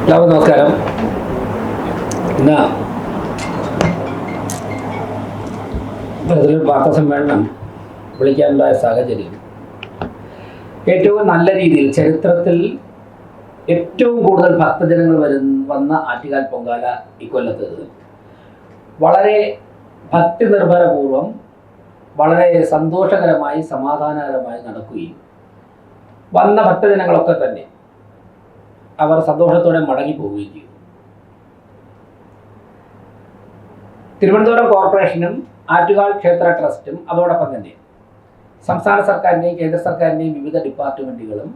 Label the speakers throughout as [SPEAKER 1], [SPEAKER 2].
[SPEAKER 1] എല്ലാവർക്കും നമസ്കാരം. ഇന്ന് ഇതിലൊരു വാർത്താ സമ്മേളനം വിളിക്കാനുണ്ടായ സാഹചര്യം ഏറ്റവും നല്ല രീതിയിൽ ചരിത്രത്തിൽ ഏറ്റവും കൂടുതൽ ഭക്തജനങ്ങൾ വന്ന ആറ്റുകാൽ പൊങ്കാല ഇക്കൊല്ലത്ത് വളരെ ഭക്തി നിർഭരപൂർവം വളരെ സന്തോഷകരമായി സമാധാനകരമായി നടക്കുകയും വന്ന ഭക്തജനങ്ങളൊക്കെ തന്നെ അവർ സന്തോഷത്തോടെ മടങ്ങിപ്പോവുകയും ചെയ്തു. തിരുവനന്തപുരം കോർപ്പറേഷനും ആറ്റുകാൽ ക്ഷേത്ര ട്രസ്റ്റും അതോടൊപ്പം തന്നെ സംസ്ഥാന സർക്കാരിൻ്റെയും കേന്ദ്ര സർക്കാരിൻ്റെയും വിവിധ ഡിപ്പാർട്ട്മെൻറ്റുകളും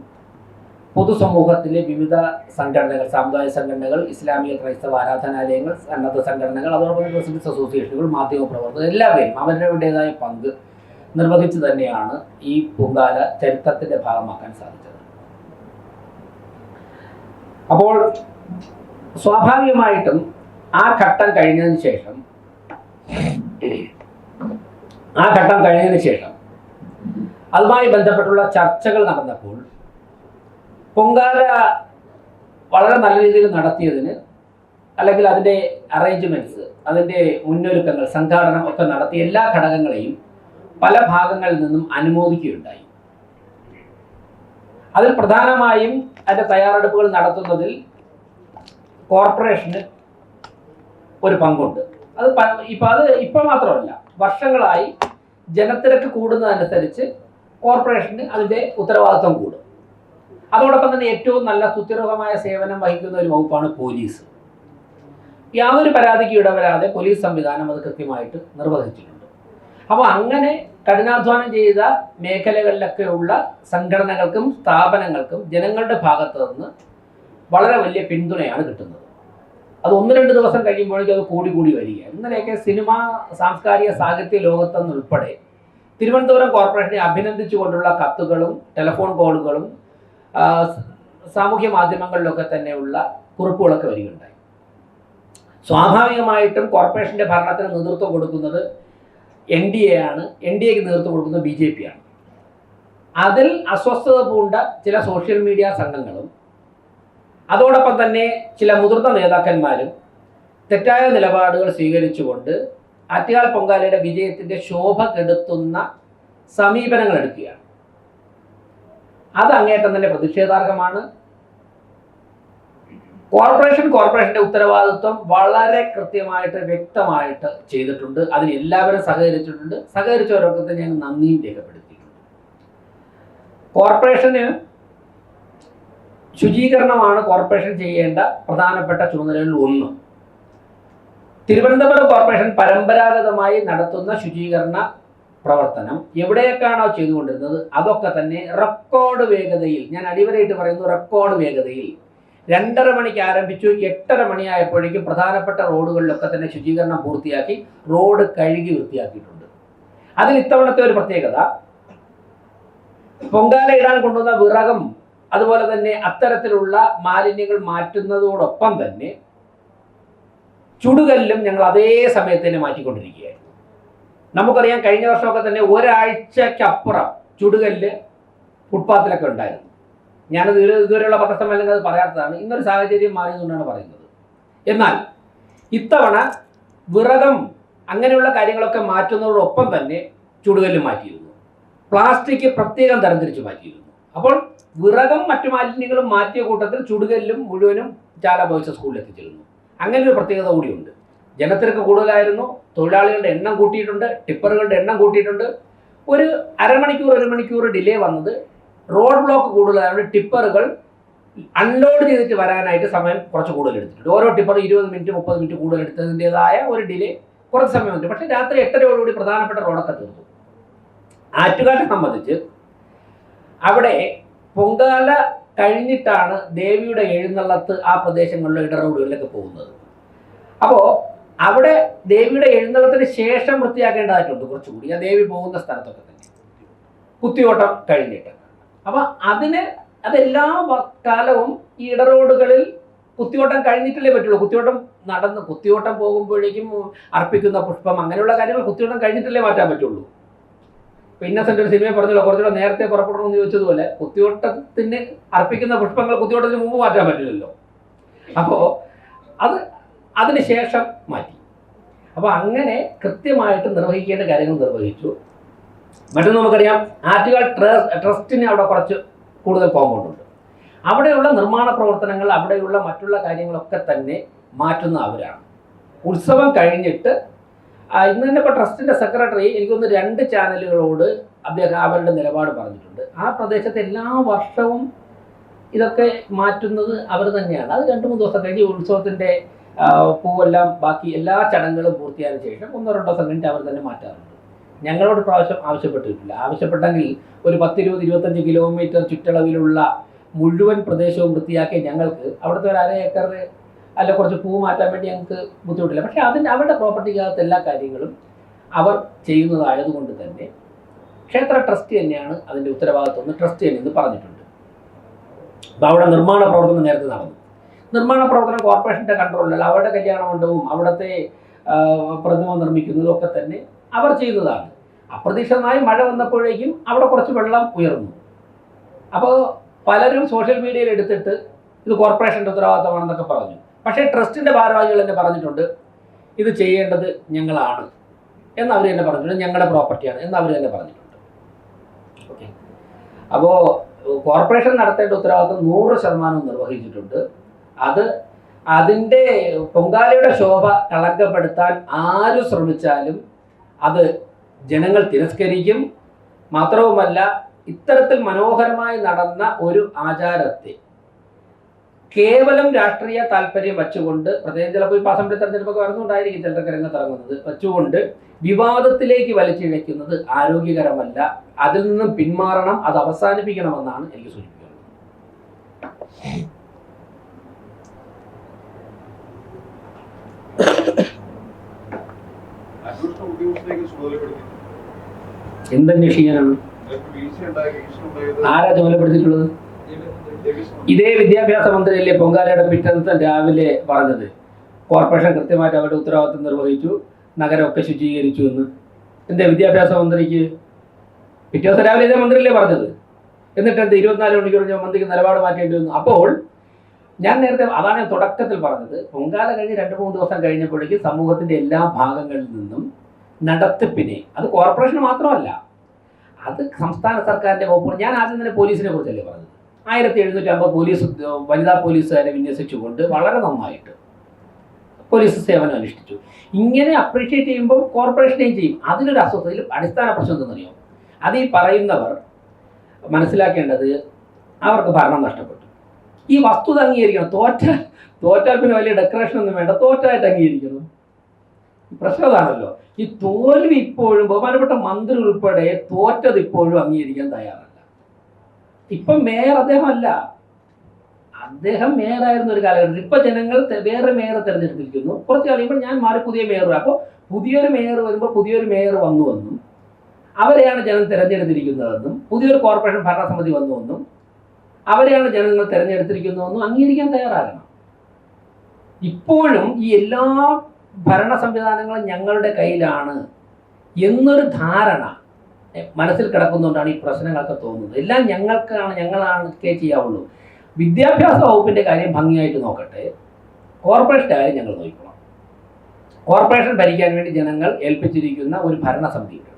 [SPEAKER 1] പൊതുസമൂഹത്തിലെ വിവിധ സംഘടനകൾ, സാമുദായിക സംഘടനകൾ, ഇസ്ലാമിക ക്രൈസ്തവ ആരാധനാലയങ്ങൾ, സന്നദ്ധ സംഘടനകൾ, അതോടൊപ്പം റെസിഡൻസ് അസോസിയേഷനുകൾ, മാധ്യമപ്രവർത്തകർ എല്ലാവരും അവരുടേതായ പങ്ക് നിർവഹിച്ച് തന്നെയാണ് ഈ പൊങ്കാല ചരിത്രത്തിൻ്റെ ഭാഗമാക്കാൻ സാധിച്ചത്. അപ്പോൾ സ്വാഭാവികമായിട്ടും ആ ഘട്ടം കഴിഞ്ഞതിന് ശേഷം അതുമായി ബന്ധപ്പെട്ടുള്ള ചർച്ചകൾ നടന്നപ്പോൾ പൊങ്കാല വളരെ നല്ല രീതിയിൽ നടത്തിയതിന്, അല്ലെങ്കിൽ അതിൻ്റെ അറേഞ്ച്മെൻറ്റ്സ്, അതിൻ്റെ മുന്നൊരുക്കങ്ങൾ, സംഘാടനം ഒക്കെ നടത്തിയ എല്ലാ ഘടകങ്ങളെയും പല ഭാഗങ്ങളിൽ നിന്നും അനുമോദിക്കുകയുണ്ടായി. അതിൽ പ്രധാനമായും അതിൻ്റെ തയ്യാറെടുപ്പുകൾ നടത്തുന്നതിൽ കോർപ്പറേഷന് ഒരു പങ്കുണ്ട്. അത് ഇപ്പോൾ മാത്രമല്ല, വർഷങ്ങളായി ജനത്തിരക്ക് കൂടുന്നതനുസരിച്ച് കോർപ്പറേഷന് അതിൻ്റെ ഉത്തരവാദിത്വം കൂടും. അതോടൊപ്പം തന്നെ ഏറ്റവും നല്ല സുസ്ഥിരമായ സേവനം വഹിക്കുന്ന ഒരു വകുപ്പാണ് പോലീസ്. യാതൊരു പരാതിക്ക് ഇടവരാതെ പോലീസ് സംവിധാനം അത് കൃത്യമായിട്ട് നിർവഹിച്ചിട്ടുണ്ട്. അപ്പോൾ അങ്ങനെ കഠിനാധ്വാനം ചെയ്ത മേഖലകളിലൊക്കെയുള്ള സംഘടനകൾക്കും സ്ഥാപനങ്ങൾക്കും ജനങ്ങളുടെ ഭാഗത്തു നിന്ന് വളരെ വലിയ പിന്തുണയാണ് കിട്ടുന്നത്. അത് 1-2 ദിവസം കഴിയുമ്പോഴേക്കും അത് കൂടി വരികയാണ്. ഇന്നലെയൊക്കെ സിനിമ, സാംസ്കാരിക സാഹിത്യ ലോകത്തുനിന്നുൾപ്പെടെ തിരുവനന്തപുരം കോർപ്പറേഷനെ അഭിനന്ദിച്ചുകൊണ്ടുള്ള കത്തുകളും ടെലിഫോൺ കോളുകളും സാമൂഹ്യ മാധ്യമങ്ങളിലൊക്കെ തന്നെയുള്ള കുറിപ്പുകളൊക്കെ വരികയുണ്ടായി. സ്വാഭാവികമായിട്ടും കോർപ്പറേഷൻ്റെ ഭരണത്തിന് നേതൃത്വം കൊടുക്കുന്നത് NDA ആണ്. NDAക്ക് നേതൃത്വം കൊടുക്കുന്നത് BJP ആണ്. അതിൽ അസ്വസ്ഥത പൂണ്ട ചില സോഷ്യൽ മീഡിയ സംഘങ്ങളും അതോടൊപ്പം തന്നെ ചില മുതിർന്ന നേതാക്കന്മാരും തെറ്റായ നിലപാടുകൾ സ്വീകരിച്ചുകൊണ്ട് ആറ്റുകാൽ പൊങ്കാലയുടെ വിജയത്തിൻ്റെ ശോഭ കെടുത്തുന്ന സമീപനങ്ങൾ എടുക്കുകയാണ്. അത് അങ്ങേറ്റം തന്നെ പ്രതിഷേധാർഹമാണ്. കോർപ്പറേഷന്റെ ഉത്തരവാദിത്വം വളരെ കൃത്യമായിട്ട് വ്യക്തമായിട്ട് ചെയ്തിട്ടുണ്ട്. അതിന് എല്ലാവരും സഹകരിച്ചിട്ടുണ്ട്. സഹകരിച്ചവരൊക്കെ തന്നെ ഞാൻ നന്ദിയും രേഖപ്പെടുത്തിയിട്ടുണ്ട്. കോർപ്പറേഷന് ശുചീകരണമാണ് കോർപ്പറേഷൻ ചെയ്യേണ്ട പ്രധാനപ്പെട്ട ചുമതലകളിൽ ഒന്ന്. തിരുവനന്തപുരം കോർപ്പറേഷൻ പരമ്പരാഗതമായി നടത്തുന്ന ശുചീകരണ പ്രവർത്തനം എവിടെയൊക്കെയാണോ ചെയ്തുകൊണ്ടിരുന്നത് അതൊക്കെ തന്നെ റെക്കോർഡ് വേഗതയിൽ, ഞാൻ അടിവരയിട്ട് പറയുന്നു, റെക്കോർഡ് വേഗതയിൽ 2:30 മണിക്ക് ആരംഭിച്ചു. 8:30 മണിയായപ്പോഴേക്കും പ്രധാനപ്പെട്ട റോഡുകളിലൊക്കെ തന്നെ ശുചീകരണം പൂർത്തിയാക്കി റോഡ് കഴുകി വൃത്തിയാക്കിയിട്ടുണ്ട്. അതിൽ ഇത്തവണത്തെ ഒരു പ്രത്യേകത, പൊങ്കാല ഇടാൻ കൊണ്ടുവന്ന വിറകും അതുപോലെ തന്നെ അത്തരത്തിലുള്ള മാലിന്യങ്ങൾ മാറ്റുന്നതോടൊപ്പം തന്നെ ചുടുകല്ലും ഞങ്ങൾ അതേ സമയത്ത് തന്നെ മാറ്റിക്കൊണ്ടിരിക്കുകയായിരുന്നു. നമുക്കറിയാം, കഴിഞ്ഞ വർഷമൊക്കെ തന്നെ ഒരാഴ്ചക്കപ്പുറം ചുടുകല്ല് ഫുട്പാത്തിലൊക്കെ ഉണ്ടായിരുന്നു. ഞാനത് ഇതുവരെയുള്ള പത്രസമ്മേളനങ്ങൾ അത് പറയാത്തതാണ്. ഇന്നൊരു സാഹചര്യം മാറിയതുകൊണ്ടാണ് പറയുന്നത്. എന്നാൽ ഇത്തവണ വിറകം അങ്ങനെയുള്ള കാര്യങ്ങളൊക്കെ മാറ്റുന്നതോടൊപ്പം തന്നെ ചുടുകല്ല് മാറ്റിയിരുന്നു. പ്ലാസ്റ്റിക് പ്രത്യേകം തരംതിരിച്ച് മാറ്റിയിരുന്നു. അപ്പോൾ വിറകം മറ്റു മാലിന്യങ്ങളും മാറ്റിയ കൂട്ടത്തിൽ ചുടുകല്ലും മുഴുവനും ചാല ബോയ്സ് സ്കൂളിൽ എത്തിച്ചിരുന്നു. അങ്ങനെ ഒരു പ്രത്യേകത കൂടിയുണ്ട്. ജനത്തിരക്ക് കൂടുതലായിരുന്നു. തൊഴിലാളികളുടെ എണ്ണം കൂട്ടിയിട്ടുണ്ട്. ടിപ്പറുകളുടെ എണ്ണം കൂട്ടിയിട്ടുണ്ട്. ഒരു 1 മണിക്കൂർ ഡിലേ വന്നത് റോഡ് ബ്ലോക്ക് കൂടുതലായതുകൊണ്ട് ടിപ്പറുകൾ അൺലോഡ് ചെയ്തിട്ട് വരാനായിട്ട് സമയം കുറച്ച് കൂടുതൽ എടുത്തിട്ടുണ്ട്. ഓരോ ടിപ്പർ 20 മിനിറ്റ് 30 മിനിറ്റ് കൂടുതൽ എടുത്തതിൻ്റെതായ ഒരു ഡിലേ കുറച്ച് സമയമുണ്ട്. പക്ഷേ രാത്രി 8:30യോടുകൂടി പ്രധാനപ്പെട്ട റോഡൊക്കെ തീർന്നു. ആറ്റുകാലിനെ സംബന്ധിച്ച് അവിടെ പൊങ്കാല കഴിഞ്ഞിട്ടാണ് ദേവിയുടെ എഴുന്നള്ളത്ത് ആ പ്രദേശങ്ങളിലെ ഇടറോഡുകളിലൊക്കെ പോകുന്നത്. അപ്പോൾ അവിടെ ദേവിയുടെ എഴുന്നള്ളത്തിന് ശേഷം വൃത്തിയാക്കേണ്ടതായിട്ടുണ്ട് കുറച്ചുകൂടി, ആ ദേവി പോകുന്ന സ്ഥലത്തൊക്കെ തന്നെ കുത്തിയോട്ടം കഴിഞ്ഞിട്ട്. അപ്പം അതെല്ലാ കാലവും ഈ ഇടറോഡുകളിൽ കുത്തിയോട്ടം കഴിഞ്ഞിട്ടല്ലേ പറ്റുള്ളൂ. കുത്തിയോട്ടം പോകുമ്പോഴേക്കും അർപ്പിക്കുന്ന പുഷ്പം, അങ്ങനെയുള്ള കാര്യങ്ങൾ കുത്തിയോട്ടം കഴിഞ്ഞിട്ടല്ലേ മാറ്റാൻ പറ്റുള്ളൂ. ഇന്നസെന്റ് ഒരു സിനിമയെ പറഞ്ഞല്ലോ, കുറച്ചുകൂടെ നേരത്തെ പുറപ്പെടണമെന്ന് ചോദിച്ചതുപോലെ കുത്തിയോട്ടത്തിന് അർപ്പിക്കുന്ന പുഷ്പങ്ങൾ കുത്തിയോട്ടത്തിന് മുമ്പ് മാറ്റാൻ പറ്റില്ലല്ലോ. അപ്പോൾ അതിനുശേഷം മാറ്റി. അപ്പോൾ അങ്ങനെ കൃത്യമായിട്ട് നിർവഹിക്കേണ്ട കാര്യങ്ങൾ നിർവഹിച്ചു. മറ്റൊന്ന് നമുക്കറിയാം, ആറ്റുകാൽ ട്രസ്റ്റിന് അവിടെ കുറച്ച് കൂടുതൽ കോമ്പൗണ്ട് ഉണ്ട്. അവിടെയുള്ള നിർമ്മാണ പ്രവർത്തനങ്ങൾ, അവിടെയുള്ള മറ്റുള്ള കാര്യങ്ങളൊക്കെ തന്നെ മാറ്റുന്ന അവരാണ്. ഉത്സവം കഴിഞ്ഞിട്ട് ഇന്ന് തന്നെ ഇപ്പോൾ ട്രസ്റ്റിൻ്റെ സെക്രട്ടറി എനിക്കൊന്ന് 2 ചാനലുകളോട് അദ്ദേഹം അവരുടെ നിലപാട് പറഞ്ഞിട്ടുണ്ട്. ആ പ്രദേശത്തെ എല്ലാ വർഷവും ഇതൊക്കെ മാറ്റുന്നത് അവർ തന്നെയാണ്. അത് 2-3 ദിവസം കഴിഞ്ഞ് ഉത്സവത്തിൻ്റെ പൂവെല്ലാം ബാക്കി എല്ലാ ചടങ്ങുകളും പൂർത്തിയായതിനു ശേഷം 1-2 ദിവസം കഴിഞ്ഞിട്ട് അവർ തന്നെ മാറ്റാറുണ്ട്. ഞങ്ങളോട് പ്രാവശ്യം ആവശ്യപ്പെട്ടിട്ടില്ല. ആവശ്യപ്പെട്ടെങ്കിൽ ഒരു 10-20-25 കിലോമീറ്റർ ചുറ്റളവിലുള്ള മുഴുവൻ പ്രദേശവും വൃത്തിയാക്കി ഞങ്ങൾക്ക് അവിടുത്തെ ഒരു 1/2 ഏക്കർ അല്ല കുറച്ച് പൂ മാറ്റാൻ വേണ്ടി ഞങ്ങൾക്ക് ബുദ്ധിമുട്ടില്ല. പക്ഷേ അവരുടെ പ്രോപ്പർട്ടിക്കകത്ത് എല്ലാ കാര്യങ്ങളും അവർ ചെയ്യുന്നതായതുകൊണ്ട് തന്നെ ക്ഷേത്ര ട്രസ്റ്റ് തന്നെയാണ് അതിൻ്റെ ഉത്തരവാദിത്വം. ട്രസ്റ്റ് തന്നെ എന്ന് പറഞ്ഞിട്ടുണ്ട്. അപ്പോൾ അവിടെ നിർമ്മാണ പ്രവർത്തനം നേരത്തെ നടന്നു. നിർമ്മാണ പ്രവർത്തനം കോർപ്പറേഷൻ്റെ കൺട്രോളിലല്ല. അവരുടെ കല്യാണ മണ്ഡപവും അവിടുത്തെ പ്രതിമ നിർമ്മിക്കുന്നതും ഒക്കെ തന്നെ അവർ ചെയ്യുന്നതാണ്. അപ്രതീക്ഷിതമായി മഴ വന്നപ്പോഴേക്കും അവിടെ കുറച്ച് വെള്ളം ഉയർന്നു. അപ്പോൾ പലരും സോഷ്യൽ മീഡിയയിൽ എടുത്തിട്ട് ഇത് കോർപ്പറേഷൻ്റെ ഉത്തരവാദിത്തമാണെന്നൊക്കെ പറഞ്ഞു. പക്ഷേ ട്രസ്റ്റിൻ്റെ ഭാരവാഹികൾ തന്നെ പറഞ്ഞിട്ടുണ്ട് ഇത് ചെയ്യേണ്ടത് ഞങ്ങളാണ് എന്ന് അവർ തന്നെ പറഞ്ഞിട്ടുണ്ട്. ഞങ്ങളുടെ പ്രോപ്പർട്ടിയാണ് എന്ന് അവർ തന്നെ പറഞ്ഞിട്ടുണ്ട്. ഓക്കെ, അപ്പോൾ കോർപ്പറേഷൻ നടത്തേണ്ട ഉത്തരവാദിത്തം 100% നിർവഹിച്ചിട്ടുണ്ട്. അതിൻ്റെ പൊങ്കാലയുടെ ശോഭ കളങ്കപ്പെടുത്താൻ ആര് ശ്രമിച്ചാലും അത് ജനങ്ങൾ തിരസ്കരിക്കും. മാത്രവുമല്ല, ഇത്തരത്തിൽ മനോഹരമായി നടന്ന ഒരു ആചാരത്തെ കേവലം രാഷ്ട്രീയ താല്പര്യം വച്ചുകൊണ്ട്, പ്രത്യേകം ചിലപ്പോൾ ഇപ്പോൾ അസംബ്ലി തെരഞ്ഞെടുപ്പൊക്കെ വരുന്നുണ്ടായിരിക്കും ചിലരൊക്കെ രംഗത്തിറങ്ങുന്നത്, വച്ചുകൊണ്ട് വിവാദത്തിലേക്ക് വലിച്ചിഴയ്ക്കുന്നത് ആരോഗ്യകരമല്ല. അതിൽ നിന്നും പിന്മാറണം, അത് അവസാനിപ്പിക്കണമെന്നാണ് എനിക്ക് സൂചിപ്പിക്കുന്നത്. എന്തന്വേഷിക്കാനാണ്? ആരാ ചുമതലപ്പെടുത്തിയിട്ടുള്ളത്? ഇതേ വിദ്യാഭ്യാസ മന്ത്രിയല്ലേ പൊങ്കാലയുടെ പിറ്റേന്ന് രാവിലെ പറഞ്ഞത് കോർപ്പറേഷൻ കൃത്യമായിട്ട് അവരുടെ ഉത്തരവാദിത്വം നിർവഹിച്ചു, നഗരമൊക്കെ ശുചീകരിച്ചു എന്ന്? എന്താ വിദ്യാഭ്യാസ മന്ത്രിക്ക് പിറ്റേ ദിവസം രാവിലെ ഇതേ മന്ത്രിയല്ലേ പറഞ്ഞത്? എന്നിട്ട് എന്ത് 24 മണിക്കൂർ മന്ത്രിക്ക് നിലപാട് മാറ്റേണ്ടി വന്നു? അപ്പോൾ ഞാൻ നേരത്തെ അതാണ് തുടക്കത്തിൽ പറഞ്ഞത്, പൊങ്കാല കഴിഞ്ഞ് 2-3 ദിവസം കഴിഞ്ഞപ്പോഴേക്കും സമൂഹത്തിൻ്റെ എല്ലാ ഭാഗങ്ങളിൽ നിന്നും നടത്തിപ്പിനെ, അത് കോർപ്പറേഷന് മാത്രമല്ല, അത് സംസ്ഥാന സർക്കാരിൻ്റെ വകുപ്പുകൾ. ഞാൻ ആദ്യം തന്നെ പോലീസിനെ കുറിച്ചല്ലേ പറഞ്ഞത്. 1750 പോലീസ് വനിതാ പോലീസുകാരെ വിന്യസിച്ചുകൊണ്ട് വളരെ നന്നായിട്ട് പോലീസ് സേവനം അനുഷ്ഠിച്ചു. ഇങ്ങനെ അപ്രീഷിയേറ്റ് ചെയ്യുമ്പോൾ കോർപ്പറേഷനെയും ചെയ്യും. അതിലൊരു അസ്വസ്ഥതയിൽ അടിസ്ഥാന പ്രശ്നം എന്തെന്നറിയോ? അത് ഈ പറയുന്നവർ മനസ്സിലാക്കേണ്ടത് അവർക്ക് ഭരണം നഷ്ടപ്പെട്ടു. ഈ വസ്തുത അംഗീകരിക്കണം. തോറ്റാൽ പിന്നെ വലിയ ഡെക്കറേഷൻ ഒന്നും വേണ്ട, തോറ്റായിട്ട് അംഗീകരിക്കണം. പ്രശ്നം അതാണല്ലോ. ഈ തോൽവി ഇപ്പോഴും ബഹുമാനപ്പെട്ട മന്ത്രി ഉൾപ്പെടെ തോറ്റത് ഇപ്പോഴും അംഗീകരിക്കാൻ തയ്യാറല്ല. ഇപ്പം മേയർ അദ്ദേഹമല്ല, അദ്ദേഹം മേയറായിരുന്ന ഒരു കാലഘട്ടത്തിൽ. ഇപ്പം ജനങ്ങൾ വേറെ മേയറെ തിരഞ്ഞെടുത്തിരിക്കുന്നു. കുറച്ച് കഴിയുമ്പോൾ ഞാൻ മാറി പുതിയ മേയർ. അപ്പോൾ പുതിയൊരു മേയർ വരുമ്പോൾ പുതിയൊരു മേയർ വന്നുവെന്നും അവരെയാണ് ജനം തിരഞ്ഞെടുത്തിരിക്കുന്നതെന്നും പുതിയൊരു കോർപ്പറേഷൻ ഭരണസമിതി വന്നുവെന്നും അവരെയാണ് ജനങ്ങൾ തിരഞ്ഞെടുത്തിരിക്കുന്നതെന്നും അംഗീകരിക്കാൻ തയ്യാറാകണം. ഇപ്പോഴും ഈ എല്ലാ ഭരണ സംവിധാനങ്ങളും ഞങ്ങളുടെ കയ്യിലാണ് എന്നൊരു ധാരണ മനസ്സിൽ കിടക്കുന്നതുകൊണ്ടാണ് ഈ പ്രശ്നങ്ങളൊക്കെ തോന്നുന്നത്. എല്ലാം ഞങ്ങളാണ് ചെയ്യാവുള്ളൂ. വിദ്യാഭ്യാസ വകുപ്പിൻ്റെ കാര്യം ഭംഗിയായിട്ട് നോക്കട്ടെ, കോർപ്പറേഷൻ്റെ കാര്യം ഞങ്ങൾ നോക്കണം. കോർപ്പറേഷൻ ഭരിക്കാൻ വേണ്ടി ജനങ്ങൾ ഏൽപ്പിച്ചിരിക്കുന്ന ഒരു ഭരണസമിതിയുണ്ട്.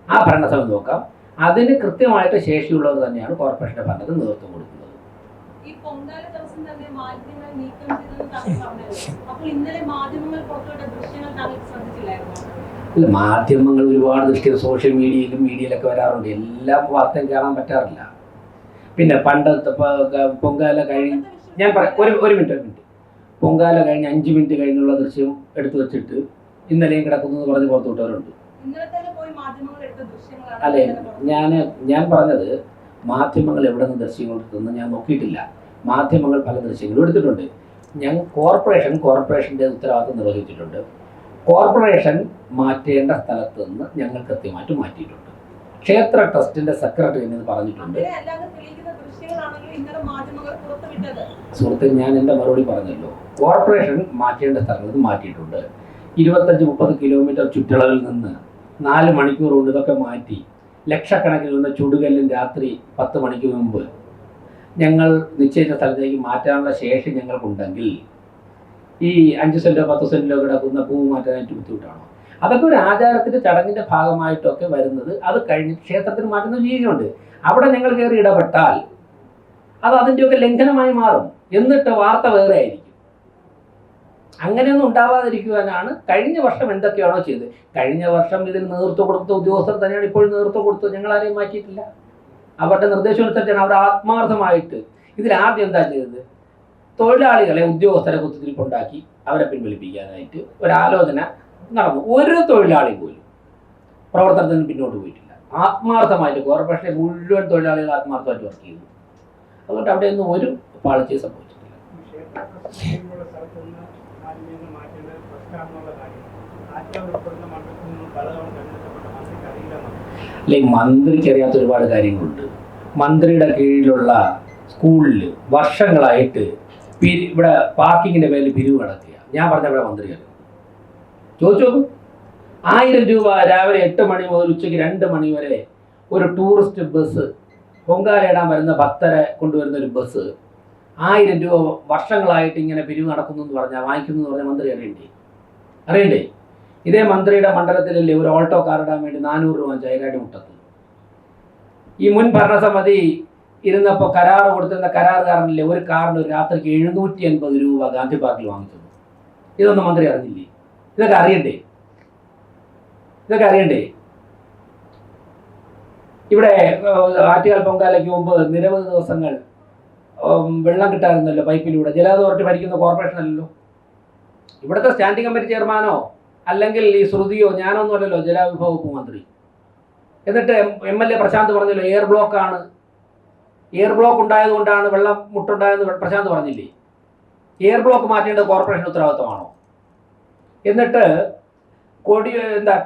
[SPEAKER 1] ആ ഭരണസമിതി നോക്കാം. അതിന് കൃത്യമായിട്ട് ശേഷിയുള്ളവർ തന്നെയാണ് കോർപ്പറേഷൻ്റെ ഭരണത്തിന് നേതൃത്വം കൊടുക്കുന്നത്. അല്ല, മാധ്യമങ്ങൾ ഒരുപാട് ദൃഷ്ടി സോഷ്യൽ മീഡിയയിലൊക്കെ വരാറുണ്ട്. എല്ലാ വാർത്തയും കാണാൻ പറ്റാറില്ല. പിന്നെ പണ്ടത്തെ പൊങ്കാല കഴിഞ്ഞ് ഞാൻ ഒരു മിനിറ്റ് പൊങ്കാല കഴിഞ്ഞ് 5 മിനിറ്റ് കഴിഞ്ഞുള്ള ദൃശ്യം എടുത്തു വെച്ചിട്ട് ഇന്നലെയും കിടക്കുന്നു പറഞ്ഞ് പുറത്തു വിട്ടവരുണ്ട്. അല്ലേ, ഞാൻ പറഞ്ഞത് മാധ്യമങ്ങൾ എവിടെ നിന്ന് ദൃശ്യങ്ങൾ എടുത്തെന്ന് ഞാൻ നോക്കിയിട്ടില്ല. മാധ്യമങ്ങൾ പല ദൃശ്യങ്ങളും എടുത്തിട്ടുണ്ട്. കോർപ്പറേഷൻ്റെ ഉത്തരവാദിത്വം നിർവഹിച്ചിട്ടുണ്ട്. കോർപ്പറേഷൻ മാറ്റേണ്ട സ്ഥലത്ത് നിന്ന് ഞങ്ങൾ കൃത്യമായിട്ട് മാറ്റിയിട്ടുണ്ട്. ക്ഷേത്ര ട്രസ്റ്റിന്റെ സെക്രട്ടറി എന്ന് പറഞ്ഞിട്ടുണ്ട്. സുഹൃത്തെ, ഞാൻ എൻ്റെ മറുപടി പറഞ്ഞല്ലോ. കോർപ്പറേഷൻ മാറ്റേണ്ട സ്ഥലത്ത് മാറ്റിയിട്ടുണ്ട്. 25-30 കിലോമീറ്റർ ചുറ്റളവിൽ നിന്ന് 4 മണിക്കൂർ കൊണ്ട് ഇതൊക്കെ മാറ്റി ലക്ഷക്കണക്കിന് വന്ന ചുടുകല്ലും രാത്രി 10 മണിക്ക് മുമ്പ് ഞങ്ങൾ നിശ്ചയിച്ച സ്ഥലത്തേക്ക് മാറ്റാനുള്ള ശേഷി ഞങ്ങൾക്കുണ്ടെങ്കിൽ ഈ 5 സെൻറ്റോ 10 സെൻറ്റിലോ കിടക്കുന്ന പൂവ് മാറ്റാനായിട്ട് ബുദ്ധിമുട്ടാണോ? അതൊക്കെ ഒരു ആചാരത്തിൻ്റെ ചടങ്ങിൻ്റെ ഭാഗമായിട്ടൊക്കെ വരുന്നത്. അത് കഴിഞ്ഞ് ക്ഷേത്രത്തിന് മാറ്റുന്ന രീതിയുണ്ട്. അവിടെ ഞങ്ങൾ കയറി ഇടപെട്ടാൽ അത് അതിൻ്റെയൊക്കെ ലംഘനമായി മാറും. എന്നിട്ട് വാർത്ത വേറെ ആയിരിക്കും. അങ്ങനെയൊന്നും ഉണ്ടാവാതിരിക്കുവാനാണ് കഴിഞ്ഞ വർഷം എന്തൊക്കെയാണോ ചെയ്തത്. കഴിഞ്ഞ വർഷം ഇതിന് നേതൃത്വം കൊടുത്ത ഉദ്യോഗസ്ഥർ തന്നെയാണ് ഇപ്പോഴും നേതൃത്വം കൊടുത്തത്. ഞങ്ങളാരെയും മാറ്റിയിട്ടില്ല. അവരുടെ നിർദ്ദേശം അനുസരിച്ചാണ് അവർ ആത്മാർത്ഥമായിട്ട്. ഇതിലാദ്യം എന്താ ചെയ്തത്? തൊഴിലാളികളെ ഉദ്യോഗസ്ഥരെ കുത്തിരിപ്പുണ്ടാക്കി അവരെ പിൻവലിപ്പിക്കാനായിട്ട് ഒരാലോചന നടന്നു. ഒരു തൊഴിലാളി പോലും പ്രവർത്തനത്തിന് പിന്നോട്ട് പോയിട്ടില്ല. ആത്മാർത്ഥമായിട്ട് കോർപ്പറേഷനെ മുഴുവൻ തൊഴിലാളികൾ ആത്മാർത്ഥമായിട്ട് വർക്ക് ചെയ്തു. അതുകൊണ്ട് അവിടെയൊന്നും ഒരു പാളിച്ചയും സംഭവിച്ചിട്ടില്ല. അല്ലെങ്കിൽ മന്ത്രിക്ക് അറിയാത്ത ഒരുപാട് കാര്യങ്ങളുണ്ട്. മന്ത്രിയുടെ കീഴിലുള്ള സ്കൂളിൽ വർഷങ്ങളായിട്ട് ഇവിടെ പാർക്കിങ്ങിൻ്റെ പേരിൽ പിരിവ് നടക്കുക. ഞാൻ പറഞ്ഞ ഇവിടെ മന്ത്രിയാണ്. ചോദിച്ചു നോക്കും. 1000 രൂപ രാവിലെ 8 മണി മുതൽ ഉച്ചയ്ക്ക് 2 മണി വരെ ഒരു ടൂറിസ്റ്റ് ബസ്, പൊങ്കാലയിടാൻ വരുന്ന ഭക്തരെ കൊണ്ടുവരുന്ന ഒരു ബസ് 1000 രൂപ വർഷങ്ങളായിട്ട് ഇങ്ങനെ പിരിവ് നടക്കുന്നു എന്ന് പറഞ്ഞാൽ, വാങ്ങിക്കുന്നു എന്ന് പറഞ്ഞാൽ മന്ത്രി അറിയണ്ടേ? ഇതേ മന്ത്രിയുടെ മണ്ഡലത്തിലല്ലേ ഒരു ഓൾട്ടോ കാർ ഇടാൻ വേണ്ടി 400 രൂപ ചൈരാടി മുട്ടത്ത്. ഈ മുൻ ഭരണസമിതി ഇരുന്നപ്പോൾ കരാർ കൊടുത്തിരുന്ന കരാറുകാരനല്ലേ ഒരു കാറിന് ഒരു രാത്രിക്ക് 780 രൂപ ഗാന്ധി പാർക്കിൽ വാങ്ങിച്ചത്. ഇതൊന്നും മന്ത്രി അറിഞ്ഞില്ലേ? ഇതൊക്കെ അറിയണ്ടേ? ഇവിടെ ആറ്റുകാൽ പൊങ്കാലയ്ക്ക് മുമ്പ് നിരവധി ദിവസങ്ങൾ വെള്ളം കിട്ടാറുണ്ടല്ലോ പൈപ്പിലൂടെ. ജല അതോറിറ്റി ഭരിക്കുന്ന കോർപ്പറേഷൻ അല്ലല്ലോ. ഇവിടുത്തെ സ്റ്റാൻഡിംഗ് കമ്മിറ്റി ചെയർമാനോ അല്ലെങ്കിൽ ഈ ശ്രുതിയോ ഞാനൊന്നും അല്ലല്ലോ ജലവിഭവ വകുപ്പ് മന്ത്രി. എന്നിട്ട് MLA പ്രശാന്ത് പറഞ്ഞല്ലോ എയർ ബ്ലോക്ക് ഉണ്ടായതുകൊണ്ടാണ് വെള്ളം മുട്ടുണ്ടായെന്ന് പ്രശാന്ത് പറഞ്ഞില്ലേ? എയർ ബ്ലോക്ക് മാറ്റേണ്ടത് കോർപ്പറേഷൻ ഉത്തരവാദിത്തമാണോ? എന്നിട്ട്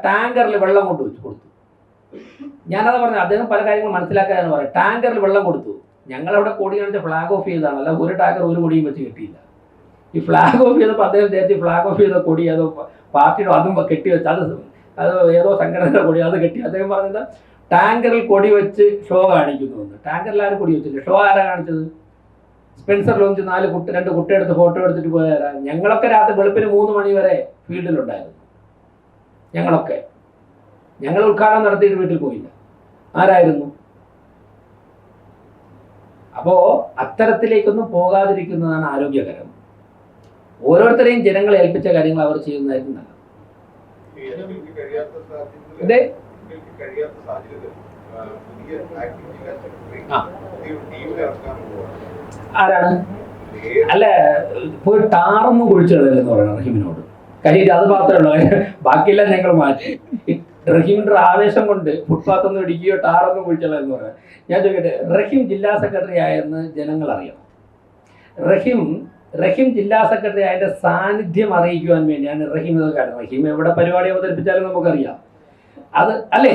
[SPEAKER 1] ടാങ്കറിൽ വെള്ളം കൊടുത്തു. ഞാനത് പറഞ്ഞു. അദ്ദേഹം പല കാര്യങ്ങളും മനസ്സിലാക്കാതെന്ന് പറയും. ടാങ്കറിൽ വെള്ളം കൊടുത്തു. ഞങ്ങളവിടെ കോടി കാണിച്ച ഫ്ലാഗ് ഓഫ് ചെയ്തതാണ്. അല്ല ഒരു ടാങ്കർ ഒരു കൊടിയും വെച്ച് കിട്ടിയില്ല. ഈ ഫ്ലാഗ് ഓഫ് ചെയ്തപ്പോൾ അദ്ദേഹം വിചാരിച്ച് ഫ്ലാഗ് ഓഫ് ചെയ്ത കൊടി ഏതോ പാർട്ടിയുടെ അതും കെട്ടിവെച്ച് അത് ഏതോ സംഘടനയുടെ കൊടി അത് കെട്ടി. അദ്ദേഹം പറഞ്ഞത് ടാങ്കറിൽ കൊടി വെച്ച് ഷോ കാണിക്കുന്നു. ടാങ്കറിൽ ആരും കൊടി വെച്ചില്ല. ഷോ ആരാ കാണിച്ചത്? സ്പെൻസർ ലോഞ്ച് 2 കുട്ടിയെടുത്ത് ഫോട്ടോ എടുത്തിട്ട് പോയാരാ? ഞങ്ങളൊക്കെ രാത്രി വെളുപ്പിന് 3 മണി വരെ ഫീൽഡിലുണ്ടായിരുന്നു. ഞങ്ങൾ ഉദ്ഘാടനം നടത്തിയിട്ട് വീട്ടിൽ പോയില്ല. ആരായിരുന്നു? അപ്പോൾ അത്തരത്തിലേക്കൊന്നും പോകാതിരിക്കുന്നതാണ് ആരോഗ്യകരം. ഓരോരുത്തരെയും ജനങ്ങളെ ഏൽപ്പിച്ച കാര്യങ്ങൾ അവർ ചെയ്യുന്നതായിരുന്നു നല്ലത്. ആരാണ്? അല്ല, പോയി ടാറൊന്നും കുഴിച്ചു കളയല്ലെന്ന് പറയണം റഹീമിനോട്. കാര്യം അത് മാത്രമേ ഉള്ളൂ, ബാക്കിയെല്ലാം ഞങ്ങൾ മാറ്റി. റഹീമിന്റെ ആവേശം കൊണ്ട് ഫുട്പാത്ത് ഒന്നും ഇടിക്കുകയോ ടാറൊന്നും കുഴിച്ചളയെന്ന് പറയാം. ഞാൻ ചോദിക്കട്ടെ, റഹീം ജില്ലാ സെക്രട്ടറി ആയെന്ന് ജനങ്ങൾ അറിയണം. റഹീം ജില്ലാ സെക്രട്ടറി ആയതിന്റെ സാന്നിധ്യം അറിയിക്കുവാൻ വേണ്ടിയാണ് റഹീം ഇതൊക്കെ കാര്യം. റഹീം എവിടെ പരിപാടി അവതരിപ്പിച്ചാലും നമുക്കറിയാം. അത് അല്ലേ?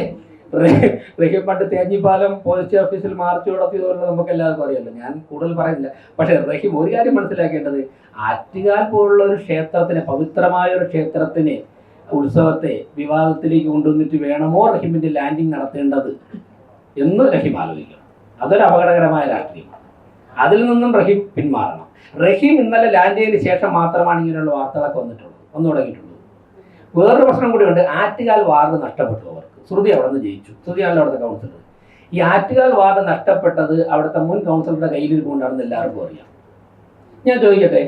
[SPEAKER 1] റഹീം പണ്ട് തേഞ്ഞിപ്പാലം പോലീസ് ഓഫീസിൽ മാർച്ച് നടത്തിയതുകൊണ്ട് നമുക്ക് എല്ലാവർക്കും അറിയാമല്ലോ. ഞാൻ കൂടുതൽ പറയുന്നില്ല. പക്ഷേ റഹീം ഒരു കാര്യം മനസ്സിലാക്കേണ്ടത്, ആറ്റുകാൽ പോലുള്ള ഒരു ക്ഷേത്രത്തിനെ, പവിത്രമായ ഒരു ക്ഷേത്രത്തിനെ, ഉത്സവത്തെ വിവാദത്തിലേക്ക് കൊണ്ടുവന്നിട്ട് വേണമോ റഹീമിന്റെ ലാൻഡിങ് നടത്തേണ്ടത് എന്ന് റഹീം ആലോചിക്കണം. അതൊരു അപകടകരമായ രാഷ്ട്രീയമാണ്. അതിൽ നിന്നും റഹീം പിന്മാറണം. റഹീം ഇന്നലെ ലാൻഡ് ചെയ്തതിന് ശേഷം മാത്രമാണ് ഇങ്ങനെയുള്ള വാർത്തകളൊക്കെ വന്നു തുടങ്ങിയിട്ടുള്ളത്. വേറൊരു പ്രശ്നം കൂടിയുണ്ട്. ആറ്റുകാൽ വാർഡ് നഷ്ടപ്പെട്ടു അവർക്ക്. ശ്രുതി അവിടെ നിന്ന് ജയിച്ചു. ശ്രുതിയാണല്ലോ അവിടുത്തെ കൗൺസിലർ. ഈ ആറ്റുകാൽ വാർഡ് നഷ്ടപ്പെട്ടത് അവിടുത്തെ മുൻ കൗൺസിലറുടെ കയ്യിലിരിക്കൊണ്ടാണെന്ന് എല്ലാവർക്കും അറിയാം. ഞാൻ ചോദിക്കട്ടെ,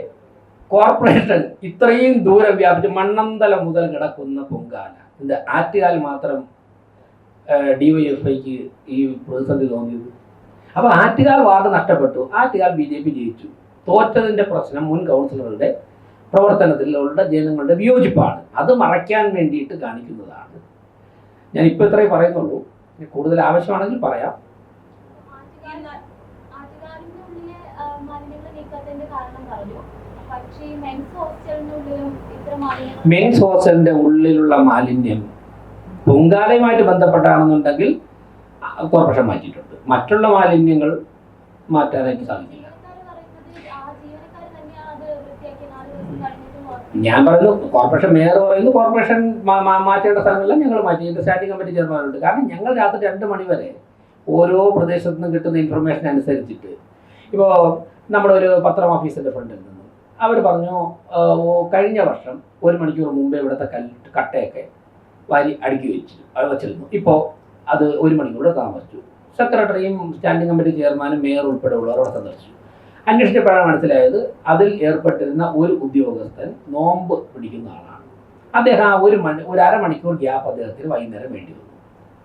[SPEAKER 1] കോർപ്പറേഷൻ ഇത്രയും ദൂരം വ്യാപിച്ച് മണ്ണന്തലം മുതൽ കിടക്കുന്ന പൊങ്കാല, ഇത് ആറ്റുകാൽ മാത്രം DYFIക്ക് ഈ പ്രതിസന്ധി തോന്നിയത്? അപ്പോൾ ആറ്റുകാൽ വാർഡ് നഷ്ടപ്പെട്ടു, ആറ്റുകാൽ BJP ജയിച്ചു. തോറ്റതിൻ്റെ പ്രശ്നം മുൻ കൗൺസിലറുടെ പ്രവർത്തനത്തിലുള്ള ജനങ്ങളുടെ വിയോജിപ്പാണ്. അത് മറയ്ക്കാൻ വേണ്ടിയിട്ട് കാണിക്കുന്നതാണ്. ഞാൻ ഇപ്പോൾ ഇത്രയും പറയുന്നുള്ളൂ. കൂടുതൽ ആവശ്യമാണെങ്കിൽ പറയാം. മെൻസ് ഹോസ്റ്റലിന്റെ ഉള്ളിലുള്ള മാലിന്യം പൊങ്കാലയുമായിട്ട് ബന്ധപ്പെട്ടാണെന്നുണ്ടെങ്കിൽ കോർപ്പറേഷൻ മാറ്റിയിട്ടുണ്ട്. മറ്റുള്ള മാലിന്യങ്ങൾ മാറ്റാനായിട്ട് സാധിക്കില്ല. ഞാൻ പറയുന്നു, കോർപ്പറേഷൻ മേയർ പറയുന്നു കോർപ്പറേഷൻ മാറ്റേണ്ട സ്ഥലങ്ങളെല്ലാം ഞങ്ങൾ മാറ്റി. ഇതിൻ്റെ സ്റ്റാൻഡിംഗ് കമ്മിറ്റി ചെയർമാനുണ്ട്. കാരണം ഞങ്ങൾ രാത്രി 2 മണി വരെ ഓരോ പ്രദേശത്തു നിന്നും കിട്ടുന്ന ഇൻഫർമേഷൻ അനുസരിച്ചിട്ട് ഇപ്പോൾ നമ്മുടെ ഒരു പത്രം ഓഫീസിൻ്റെ ഫ്രണ്ടിൽ നിന്ന് അവർ പറഞ്ഞു കഴിഞ്ഞ വർഷം 1 മണിക്കൂർ മുമ്പേ ഇവിടുത്തെ കട്ടയൊക്കെ വാരി അടുക്കി വച്ചിരുന്നു, ഇപ്പോൾ അത് 1 മണിക്കൂർ താമസിച്ചു. സെക്രട്ടറിയും സ്റ്റാൻഡിംഗ് കമ്മിറ്റി ചെയർമാനും മേയർ ഉൾപ്പെടെയുള്ളവർ അവിടെ സന്ദർശിച്ചു. അന്വേഷിച്ചപ്പോഴാണ് മനസ്സിലായത് അതിൽ ഏർപ്പെട്ടിരുന്ന ഒരു ഉദ്യോഗസ്ഥൻ നോമ്പ് പിടിക്കുന്ന ആളാണ്. അദ്ദേഹം ആ ഒരു അരമണിക്കൂർ ഗ്യാപ്പ് അദ്ദേഹത്തിന് വൈകുന്നേരം വേണ്ടി വന്നു,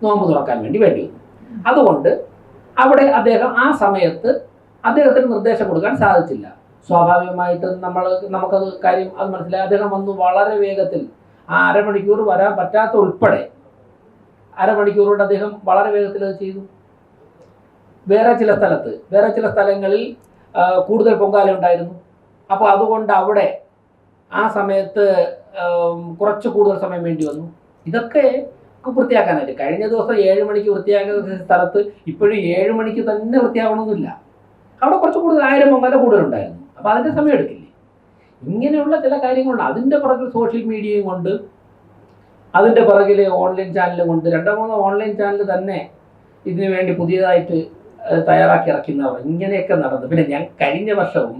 [SPEAKER 1] നോമ്പ് തുറക്കാൻ വേണ്ടി വന്നു. അതുകൊണ്ട് അവിടെ അദ്ദേഹം ആ സമയത്ത് അദ്ദേഹത്തിന് നിർദ്ദേശം കൊടുക്കാൻ സാധിച്ചില്ല. സ്വാഭാവികമായിട്ടും നമുക്കത് കാര്യം അത് മനസ്സിലായി. അദ്ദേഹം വന്നു വളരെ വേഗത്തിൽ ആ അരമണിക്കൂർ വരാൻ പറ്റാത്ത ഉൾപ്പെടെ അരമണിക്കൂറോട് അദ്ദേഹം വളരെ വേഗത്തിൽ അത് ചെയ്തു. വേറെ ചില സ്ഥലങ്ങളിൽ കൂടുതൽ പൊങ്കാല ഉണ്ടായിരുന്നു. അപ്പോൾ അതുകൊണ്ട് അവിടെ ആ സമയത്ത് കുറച്ച് കൂടുതൽ സമയം വേണ്ടി വന്നു. ഇതൊക്കെ വൃത്തിയാക്കാനായിട്ട് കഴിഞ്ഞ ദിവസം 7 മണിക്ക് വൃത്തിയാക്കുന്ന സ്ഥലത്ത് ഇപ്പോഴും 7 മണിക്ക് തന്നെ വൃത്തിയാകണമെന്നില്ല. അവിടെ കുറച്ച് കൂടുതൽ 1000 പൊങ്കാല കൂടുതലുണ്ടായിരുന്നു. അപ്പോൾ അതിൻ്റെ സമയം എടുക്കില്ലേ? ഇങ്ങനെയുള്ള ചില കാര്യങ്ങളുണ്ട്. അതിൻ്റെ പുറകിൽ സോഷ്യൽ മീഡിയയും കൊണ്ട്, അതിൻ്റെ പുറകിൽ ഓൺലൈൻ ചാനലും കൊണ്ട് 2-3 ഓൺലൈൻ ചാനൽ തന്നെ ഇതിനു വേണ്ടി പുതിയതായിട്ട് തയ്യാറാക്കി ഇറക്കുന്നവർ ഇങ്ങനെയൊക്കെ നടന്നു. പിന്നെ ഞാൻ കഴിഞ്ഞ വർഷവും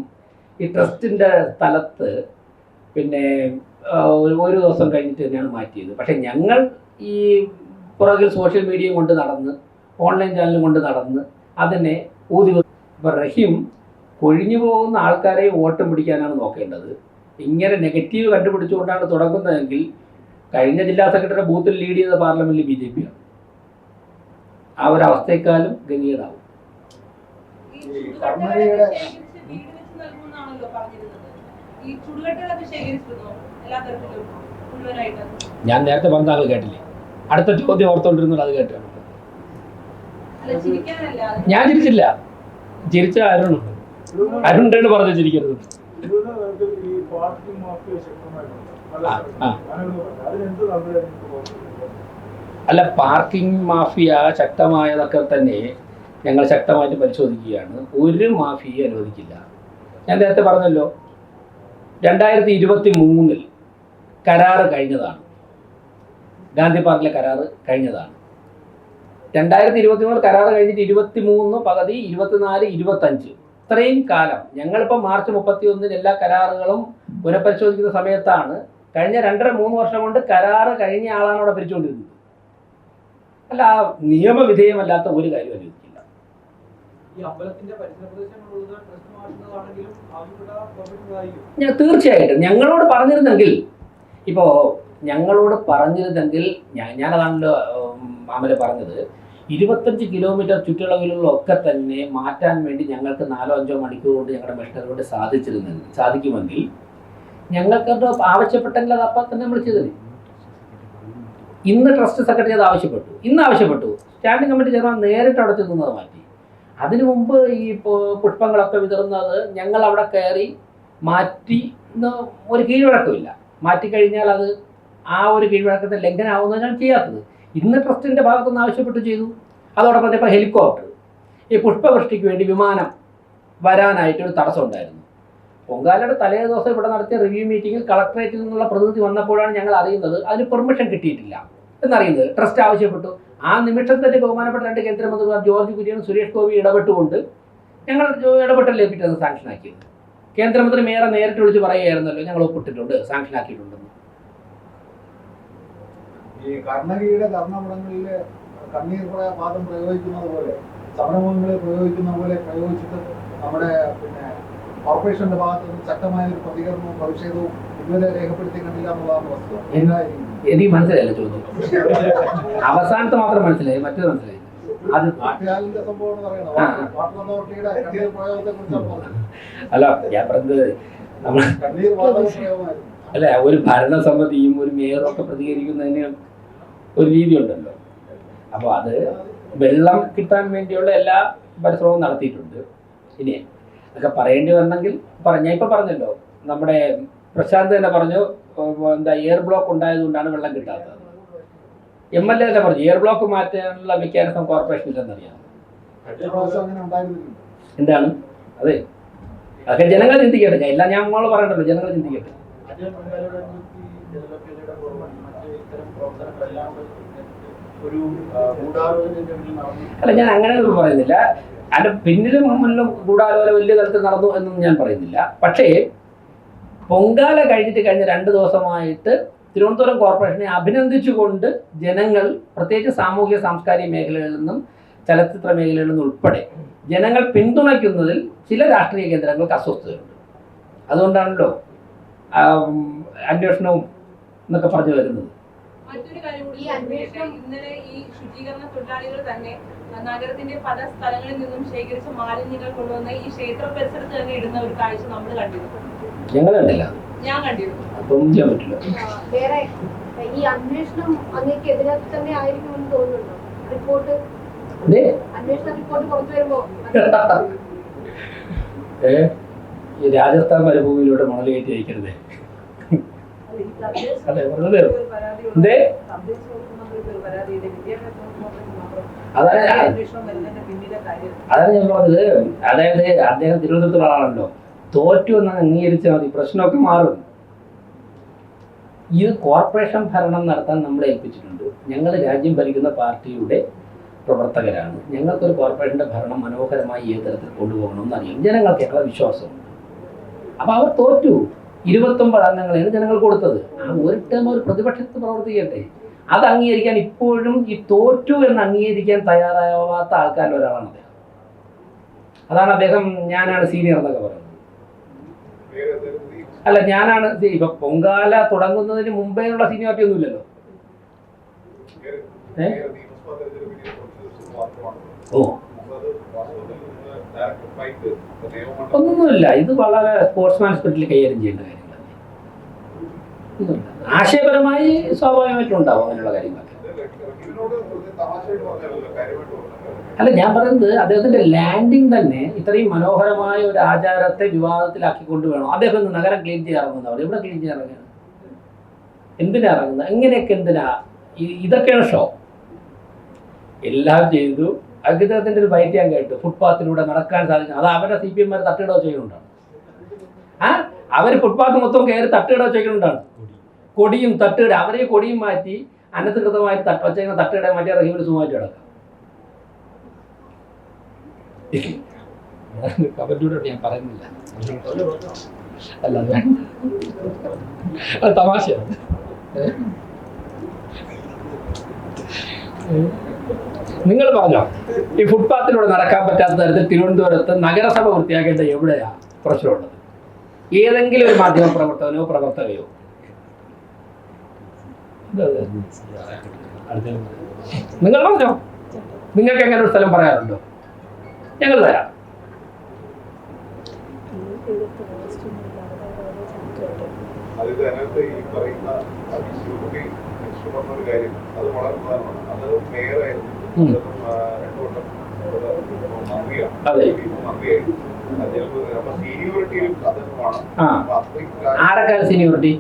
[SPEAKER 1] ഈ ട്രസ്റ്റിൻ്റെ സ്ഥലത്ത് പിന്നെ ഒരു ദിവസം കഴിഞ്ഞിട്ട് തന്നെയാണ് മാറ്റിയത്. പക്ഷേ ഞങ്ങൾ ഈ പുറകിൽ സോഷ്യൽ മീഡിയയും കൊണ്ട് നടന്ന് ഓൺലൈൻ ചാനലും കൊണ്ട് നടന്ന് അതിനെ ഇപ്പോൾ റഹീം കൊഴിഞ്ഞു പോകുന്ന ആൾക്കാരെ വോട്ടും പിടിക്കാനാണ് നോക്കേണ്ടത്. ഇങ്ങനെ നെഗറ്റീവ് കണ്ടുപിടിച്ചുകൊണ്ടാണ് തുടങ്ങുന്നതെങ്കിൽ കഴിഞ്ഞ ജില്ലാ സെക്രട്ടറി ബൂത്തിൽ ലീഡ് ചെയ്ത പാർലമെന്റിൽ BJP ആണ്. ആ ഒരു അവസ്ഥയെക്കാളും ഗംഭീരമാവും. ഞാൻ നേരത്തെ പറഞ്ഞ ആൾ കേട്ടില്ലേ? അടുത്ത ചോദ്യം ഓർത്തോണ്ടിരുന്നത് അത് കേട്ടാണ്. ഞാൻ ചിരിച്ചില്ല, ചിരിച്ച അരുണ്ടാണ് പറഞ്ഞു ചിരിക്കരുത്. അല്ല, പാർക്കിംഗ് മാഫിയ ശക്തമായതൊക്കെ തന്നെ ഞങ്ങൾ ശക്തമായിട്ട് പരിശോധിക്കുകയാണ്. ഒരു മാഫിയെ അനുവദിക്കില്ല. ഞാൻ നേരത്തെ പറഞ്ഞല്ലോ, 2023 കരാറ് കഴിഞ്ഞതാണ്. ഗാന്ധി പാർക്കിലെ കരാറ് കഴിഞ്ഞതാണ്. 2023 കരാറ് കഴിഞ്ഞിട്ട് 23 പകുതി 24, 25 ഇത്രയും കാലം ഞങ്ങളിപ്പോൾ മാർച്ച് 31 എല്ലാ കരാറുകളും പുനഃപരിശോധിക്കുന്ന സമയത്താണ് കഴിഞ്ഞ 2.5-3 വർഷം കൊണ്ട് കരാറ് കഴിഞ്ഞ ആളാണ് അവിടെ ഭരിച്ചുകൊണ്ടിരുന്നത്. അല്ല, നിയമവിധേയമല്ലാത്ത ഒരു കാര്യം അനുവദിക്കില്ല. തീർച്ചയായിട്ടും ഞങ്ങളോട് പറഞ്ഞിരുന്നെങ്കിൽ ഞാനതാണല്ലോ മാമല് പറഞ്ഞത്, 25 കിലോമീറ്റർ ചുറ്റളവിലുള്ള ഒക്കെ തന്നെ മാറ്റാൻ വേണ്ടി ഞങ്ങൾക്ക് 4-5 മണിക്കൂർ കൊണ്ട് ഞങ്ങളുടെ മെഷീനറി കൊണ്ട് സാധിക്കുമെങ്കിൽ ഞങ്ങൾക്കത് ആവശ്യപ്പെട്ടെങ്കിൽ അത് അപ്പം തന്നെ നമ്മൾ ചെയ്തത്. ഇന്ന് ട്രസ്റ്റ് സെക്രട്ടറി അത് ആവശ്യപ്പെട്ടു. സ്റ്റാൻഡിംഗ് കമ്മിറ്റി ചെയർമാൻ നേരിട്ട് അവിടെ ചെന്നത് മാറ്റി. അതിനു മുമ്പ് ഈ പുഷ്പങ്ങളൊക്കെ വിതറുന്നത് ഞങ്ങൾ അവിടെ കയറി മാറ്റി ഒരു കീഴ്വഴക്കമില്ല. മാറ്റിക്കഴിഞ്ഞാൽ അത് ആ ഒരു കീഴ്വഴക്കത്തെ ലംഘനമാവുന്നതാണ് ചെയ്യാത്തത്. ഇന്ന് ട്രസ്റ്റിൻ്റെ ഭാഗത്തുനിന്ന് ആവശ്യപ്പെട്ട് ചെയ്തു. അതോടൊപ്പം ഇപ്പോൾ ഹെലികോപ്റ്റർ, ഈ പുഷ്പവൃഷ്ടിക്ക് വേണ്ടി വിമാനം വരാനായിട്ടൊരു തടസ്സം ഉണ്ടായിരുന്നു. പൊങ്കാലയുടെ തലേ ദിവസം ഇവിടെ നടത്തിയ റിവ്യൂ മീറ്റിങ്ങിൽ കളക്ടറേറ്റിൽ നിന്നുള്ള പ്രതിനിധി വന്നപ്പോഴാണ് ഞങ്ങൾ അറിയുന്നത് അതിന് പെർമിഷൻ കിട്ടിയിട്ടില്ല എന്നറിയുന്നത്. ട്രസ്റ്റ് ആവശ്യപ്പെട്ടു. ആ നിമിഷം തന്നെ ബഹുമാനപ്പെട്ട 2 കേന്ദ്രമന്ത്രിമാർ ജോർജ് കുര്യനും സുരേഷ് ഗോപി ഇടപെട്ടുകൊണ്ട് ഞങ്ങൾ ഇടപെട്ടല്ലേ പിറ്റേന്ന് സാങ്ഷനാക്കിയത്. കേന്ദ്രമന്ത്രി മേയറെ നേരിട്ട് വിളിച്ച് പറയുകയായിരുന്നല്ലോ, ഞങ്ങൾ ഒപ്പിട്ടിട്ടുണ്ട്, സാങ്ഷനാക്കിയിട്ടുണ്ടെന്ന്.
[SPEAKER 2] ഈ കർണകിയുടെ ധർണപടങ്ങളിൽ കണ്ണീർ പാദം പ്രയോഗിക്കുന്നത് പോലെ, സമരമുഖങ്ങളിൽ പ്രയോഗിക്കുന്ന പോലെ പ്രയോഗിച്ചിട്ട് നമ്മുടെ കോർപ്പറേഷന്റെ ഭാഗത്ത് നിന്ന് ശക്തമായ ഒരു പ്രതികരണവും പ്രതിഷേധവും ഇതുവരെ രേഖപ്പെടുത്തി കണ്ടില്ല എന്നുള്ളതാണ് വസ്തുത.
[SPEAKER 1] എനിക്ക് മനസ്സിലായില്ല ചോദ്യം. അവസാനത്തെ മാത്രം മനസ്സിലായി, മറ്റേത് മനസ്സിലായി. അത്
[SPEAKER 2] നാട്ടുകാലിന്റെ സംഭവം പറയണം. വാട്ടർ അതോറിറ്റിയുടെ കണ്ണീർ പ്രയോഗത്തെ കുറിച്ചാണ്.
[SPEAKER 1] അല്ല, ഞാൻ പറഞ്ഞത് നമ്മൾ
[SPEAKER 2] കണ്ണീർ പാദ പ്രയോഗമായിരുന്നു.
[SPEAKER 1] അല്ല, ഒരു ഭരണസമിതിയും ഒരു മേയറും ഒക്കെ പ്രതികരിക്കുന്നതിന് ഒരു രീതി ഉണ്ടല്ലോ. അപ്പോൾ അത് വെള്ളം കിട്ടാൻ വേണ്ടിയുള്ള എല്ലാ പരിശ്രമവും നടത്തിയിട്ടുണ്ട്. ഇനി അതൊക്കെ പറയേണ്ടി വന്നെങ്കിൽ ഞാൻ ഇപ്പം പറഞ്ഞല്ലോ, നമ്മുടെ പ്രശാന്ത് തന്നെ പറഞ്ഞു, എയർ ബ്ലോക്ക് ഉണ്ടായതുകൊണ്ടാണ് വെള്ളം കിട്ടാത്തത്. MLA തന്നെ പറഞ്ഞു എയർ ബ്ലോക്ക് മാറ്റാനുള്ള മെക്കാനിസം കോർപ്പറേഷൻ ഇല്ലെന്നറിയാം. എന്താണ് അതെ, അതൊക്കെ ജനങ്ങൾ ചിന്തിക്കട്ടെ. എല്ലാം ഞാൻ നമ്മൾ പറയണ്ടല്ലോ, ജനങ്ങൾ ചിന്തിക്കട്ടെ. അല്ല, ഞാൻ അങ്ങനെ ഒന്നും പറയുന്നില്ല. അതിൻ്റെ പിന്നിലും മുന്നിലും ഗൂഢാലോചന വലിയ തലത്തിൽ നടന്നു എന്നൊന്നും ഞാൻ പറയുന്നില്ല. പക്ഷേ പൊങ്കാല കഴിഞ്ഞിട്ട് കഴിഞ്ഞ 2 ദിവസമായിട്ട് തിരുവനന്തപുരം കോർപ്പറേഷനെ അഭിനന്ദിച്ചുകൊണ്ട് ജനങ്ങൾ, പ്രത്യേകിച്ച് സാമൂഹിക സാംസ്കാരിക മേഖലകളിൽ നിന്നും ചലച്ചിത്ര മേഖലകളിൽ നിന്നും ഉൾപ്പെടെ ജനങ്ങൾ പിന്തുണയ്ക്കുന്നതിൽ ചില രാഷ്ട്രീയ കേന്ദ്രങ്ങൾക്ക് അസ്വസ്ഥതയുണ്ട്. അതുകൊണ്ടാണല്ലോ അന്വേഷണവും എന്നൊക്കെ പറഞ്ഞു വരുന്നത്.
[SPEAKER 3] മറ്റൊരു കാര്യം കൂടി, ഇന്നലെ ഈ ശുചീകരണ തൊഴിലാളികൾ തന്നെ നഗരത്തിന്റെ പല സ്ഥലങ്ങളിൽ നിന്നും ശേഖരിച്ച മാലിന്യങ്ങൾ കൊണ്ടുവന്ന് ഈ ക്ഷേത്ര പരിസരത്ത് തന്നെ ഇടുന്ന ഒരു കാഴ്ച നമ്മൾ കണ്ടിരുന്നു.
[SPEAKER 1] ഞങ്ങൾ കണ്ടില്ല,
[SPEAKER 3] ഞാൻ കണ്ടിരുന്നു.
[SPEAKER 1] അതൊന്നും ചെയ്യാൻ പറ്റില്ല.
[SPEAKER 4] വേറെ ഈ അന്വേഷണം അങ്ങേക്ക് എതിരെ തന്നെ ആയിരിക്കുമെന്ന് തോന്നുന്നുണ്ടോ? റിപ്പോർട്ട്, അന്വേഷണ റിപ്പോർട്ട് പുറത്തു വരുമ്പോ
[SPEAKER 1] ഈ രാജസ്ഥാൻ മരുഭൂമിയിലൂടെ മണൽ കയറ്റി അയക്കരുതേ. അതെ, വെറുതെ അതാണ് ഞാൻ പറഞ്ഞത്. അതായത് അദ്ദേഹം തിരുവനന്തപുരത്തുള്ള ആളാണല്ലോ, തോറ്റു എന്ന് അംഗീകരിച്ചാൽ മതി, പ്രശ്നമൊക്കെ മാറും. ഈ കോർപ്പറേഷൻ ഭരണം നടത്താൻ നമ്മളെ ഏൽപ്പിച്ചിട്ടുണ്ട്. ഞങ്ങൾ രാജ്യം ഭരിക്കുന്ന പാർട്ടിയുടെ പ്രവർത്തകരാണ്. ഞങ്ങൾക്കൊരു കോർപ്പറേഷൻ്റെ ഭരണം മനോഹരമായി ഏത് തരത്തിൽ കൊണ്ടുപോകണമെന്ന് അറിയാം. ജനങ്ങൾക്കൊക്കെ വിശ്വാസമുണ്ട്. അപ്പോൾ അവർ തോറ്റു. 29 അംഗങ്ങളെയാണ് ജനങ്ങൾ കൊടുത്തത്. ആ ഒരു ടേം ഒരു പ്രതിപക്ഷത്ത് പ്രവർത്തിക്കട്ടെ. അത് അംഗീകരിക്കാൻ ഇപ്പോഴും ഈ തോറ്റു എന്ന് അംഗീകരിക്കാൻ തയ്യാറാവാത്ത ആൾക്കാരിൽ ഒരാളാണ് അദ്ദേഹം. അതാണ് അദ്ദേഹം ഞാനാണ് സീനിയർ എന്നൊക്കെ പറയുന്നത്. അല്ല, ഞാനാണ് ഇപ്പൊ പൊങ്കാല തുടങ്ങുന്നതിന് മുമ്പേ ഉള്ള സീനിയോറിറ്റി ഒന്നുമില്ലല്ലോ. ഒന്നുമില്ല. ഇത് വളരെ സ്പോർട്സ്മാൻ സ്പിരിറ്റിൽ കൈകാര്യം ചെയ്യേണ്ട കാര്യങ്ങളാണ്. ആശയപരമായി സ്വാഭാവികമായിട്ടും ഉണ്ടാവും അങ്ങനെയുള്ള കാര്യങ്ങളൊക്കെ. അല്ല, ഞാൻ പറയുന്നത് അദ്ദേഹത്തിന്റെ ലാൻഡിങ് തന്നെ ഇത്രയും മനോഹരമായ ഒരു ആചാരത്തെ വിവാദത്തിലാക്കിക്കൊണ്ട് വേണം. അദ്ദേഹം ഒന്ന് നഗരം ക്ലീൻ ചെയ്യാൻ ഇറങ്ങുന്നവർ ഇവിടെ ക്ലീൻ ചെയ്യാൻ ഇറങ്ങുന്നത് എന്തിനാ ഇറങ്ങുന്നത്? എങ്ങനെയൊക്കെ എന്തിനാ? ഇതൊക്കെയാണ് ഷോ. എല്ലാം ചെയ്തു. അദ്ദേഹത്തിന്റെ ഒരു ബൈറ്റ് ഞാൻ കേട്ടു, ഫുട്പാത്തിലൂടെ നടക്കാൻ സാധിക്കും. അത് അവരുടെ CPM തട്ടിടോ ചെയ്യുന്നുണ്ടാണ്. അവർ ഫുട്പാത്ത് മൊത്തം കയറി തട്ടിടോ ചെയ്യുന്നുണ്ടാണ്. കൊടിയും തട്ടിട, അവരെ കൊടിയും മാറ്റി അനധികൃതമായിട്ട് വച്ചേക്കുന്ന തട്ടിട മാറ്റി റഹീമിന് സുഖമായിട്ട് കിടക്കാം. കമന്റിലൂടെ ഞാൻ പറയുന്നില്ല, അല്ല അത് തമാശയാണ്. നിങ്ങൾ പറഞ്ഞോ, ഈ ഫുട്പാത്തിലൂടെ നടക്കാൻ പറ്റാത്ത തരത്തിൽ തിരുവനന്തപുരത്ത് നഗരസഭ വൃത്തിയാക്കേണ്ട എവിടെയാ പ്രശ്നമുള്ളത്? ഏതെങ്കിലും ഒരു മാധ്യമ പ്രവർത്തകനോ പ്രവർത്തകയോ? നിങ്ങൾ പറഞ്ഞോ, നിങ്ങൾക്ക് എങ്ങനെ ഒരു സ്ഥലം പറയാറുണ്ടോ? ഞങ്ങൾ തരാം.
[SPEAKER 5] അതിനകത്ത് ഈ പറയുന്ന ഒരു കാര്യം അത് വളരെ പ്രധാനമാണ്. അത് മേയറായിരുന്നു, 2 വട്ടം മന്ത്രിയായി.
[SPEAKER 1] ആരൊക്കെ സീനിയോറിറ്റി